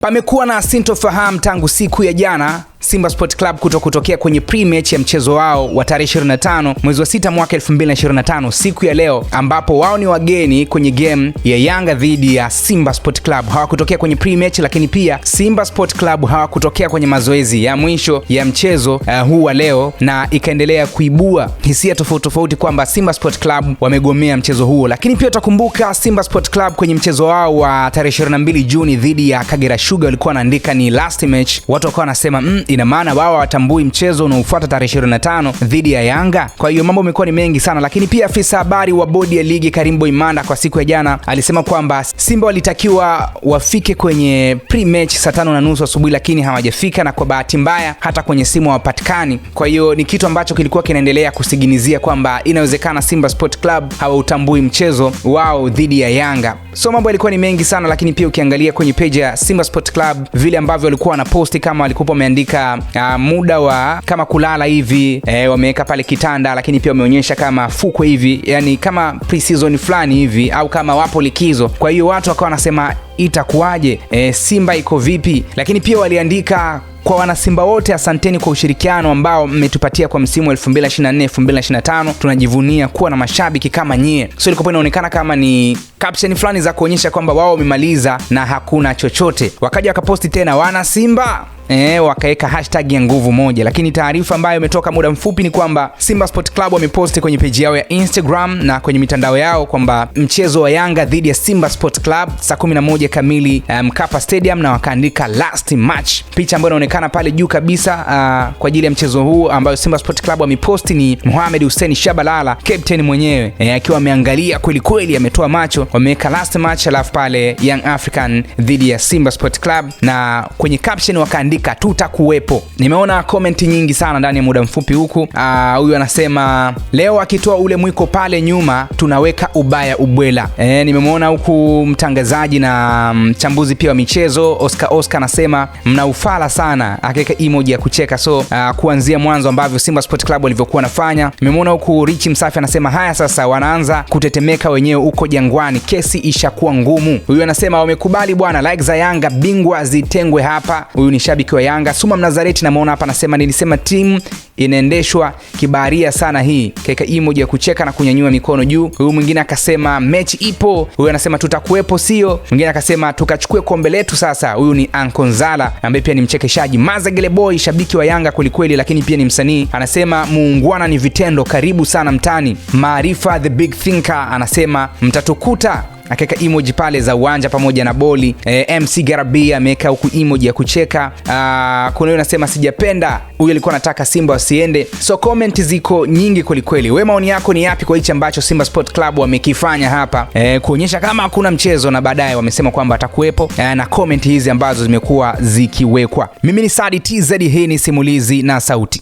Pamekuwa na sintofahamu tangu siku ya jana Simba Sport Club kutokea kwenye pre-match ya mchezo wao wa tarehe 25 mwezi wa 6 mwaka 2025 siku ya leo, ambapo wao ni wageni kwenye game ya Yanga dhidi ya Simba Sport Club. Hawakutokea kwenye pre-match, lakini pia Simba Sport Club hawakutokea kwenye mazoezi ya mwisho ya mchezo huu wa leo, na ikaendelea kuibua hisia tofauti kwamba Simba Sport Club wamegomea mchezo huo. Lakini pia utakumbuka Simba Sport Club kwenye mchezo wao wa tarehe 22 Juni dhidi ya Kagera Sugar walikuwa wanaandika ni last match. Watu wakawa wanasema ina maana wao watambui mchezo unaofuata tarehe 25 dhidi ya Yanga. Kwa hiyo mambo yamekuwa ni mengi sana, lakini pia afisa habari wa bodi ya ligi Karimbo Imanda kwa siku ya jana alisema kwamba Simba walitakiwa wafike kwenye pre-match saa 5:30 asubuhi, lakini hawajafika, na kwa bahati mbaya hata kwenye simu hawapatikani. Kwa hiyo ni kitu ambacho kilikuwa kinaendelea kusiginizia kwamba inawezekana Simba Sport Club hawautambui mchezo wao dhidi ya Yanga. So mambo yalikuwa ni mengi sana, lakini pia ukiangalia kwenye page ya Simba Sport Club vile ambavyo walikuwa wanaposti, kama walikuwa wameandika muda wa kama kulala hivi, wameweka pale kitanda, lakini pia wameonyesha kama fukwe hivi, yani kama pre-season fulani hivi, au kama wapo likizo. Kwa hiyo watu wakawa wanasema itakuwaje, Simba iko vipi? Lakini pia waliandika kwa wana Simba wote, asanteni kwa ushirikiano ambao mmetupatia kwa msimu wa 2024-2025. Tunajivunia kuwa na mashabiki kama nyie. So ilikuwa inaonekana kama ni caption fulani za kuonyesha kwamba wao wamemaliza na hakuna chochote. Wakaja wakaposti tena wana Simba, wakaweka hashtag ya nguvu moja. Lakini taarifa ambayo imetoka muda mfupi ni kwamba Simba Sport Club wameposti kwenye page yao ya Instagram na kwenye mitandao yao kwamba mchezo wa Yanga dhidi ya Simba Sport Club saa 11 kamili Mkapa Stadium, na wakaandika last match. Picha ambayo inaonekana pale juu kabisa kwa ajili ya mchezo huu ambayo Simba Sport Club wameposti ni Mohamed Hussein Shabalala, captain mwenyewe, akiwa ameangalia kweli ametoa macho. Wameweka last match, alafu pale Young African dhidi ya Simba Sport Club, na kwenye caption wakaandika tutakuwepo. Nimeona comment nyingi sana ndani ya muda mfupi huku. Huyu anasema leo akitoa ule mwiko pale nyuma tunaweka ubaya ubwela. Nimemwona huku mtangazaji na mchambuzi pia wa michezo Oscar anasema mnaufala sana, akaweka emoji ya kucheka. So kuanzia mwanzo ambavyo Simba Sport Club walivyokuwa nafanya. Nimemwona huku Richi Msafi anasema haya sasa wanaanza kutetemeka wenyewe huko Jangwani, kesi ishakuwa ngumu. Huyu anasema wamekubali bwana, like za Yanga bingwa zitengwe hapa. Huyu ni shabiki wa Yanga. Suma Mnazareti namuona hapa anasema nilisema timu inaendeshwa kibaharia sana hii, keka emoji ya kucheka na kunyanyua mikono juu. Huyu mwingine akasema mechi ipo. Huyu anasema tutakuwepo sio. Mwingine akasema tukachukue kombe letu sasa. Huyu ni Ankonzala ambaye pia ni mchekeshaji. Mazagele Boy shabiki wa Yanga kulikweli, lakini pia ni msanii, anasema muungwana ni vitendo, karibu sana mtani. Maarifa the big thinker anasema mtatukuta, akaweka emoji pale za uwanja pamoja na boli. MC Garabia ameweka huku emoji ya kucheka. Kuna yule anasema sijapenda, huyu alikuwa anataka Simba wasiende. So comment ziko nyingi kweli. Wewe maoni yako ni yapi kwa hichi ambacho Simba Sport Club wamekifanya hapa, kuonyesha kama hakuna mchezo na baadaye wamesema kwamba atakuwepo, na comment hizi ambazo zimekuwa zikiwekwa. Mimi ni Sadi TZ, hii ni Simulizi na Sauti.